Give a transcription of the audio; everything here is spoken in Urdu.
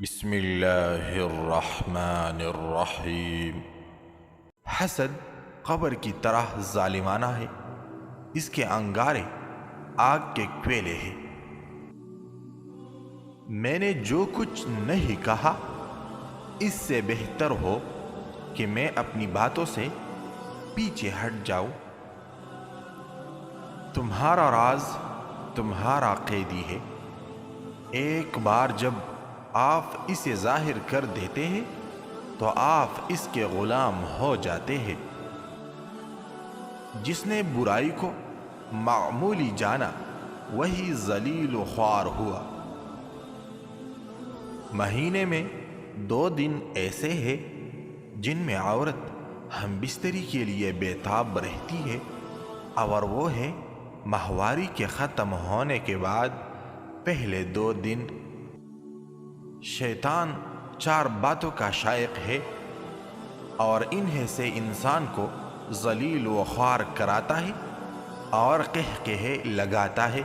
بسم اللہ الرحمن الرحیم۔ حسد قبر کی طرح ظالمانہ ہے، اس کے انگارے آگ کے کوئلے ہیں۔ میں نے جو کچھ نہیں کہا اس سے بہتر ہو کہ میں اپنی باتوں سے پیچھے ہٹ جاؤں۔ تمہارا راز تمہارا قیدی ہے، ایک بار جب آپ اسے ظاہر کر دیتے ہیں تو آپ اس کے غلام ہو جاتے ہیں۔ جس نے برائی کو معمولی جانا وہی ذلیل و خوار ہوا۔ مہینے میں 2 دن ایسے ہیں جن میں عورت ہم بستری کے لیے بے تاب رہتی ہے، اور وہ ہے ماہواری کے ختم ہونے کے بعد پہلے 2 دن۔ شیطان 4 باتوں کا شائق ہے اور انہیں سے انسان کو ذلیل و خوار کراتا ہے اور قہقہے لگاتا ہے۔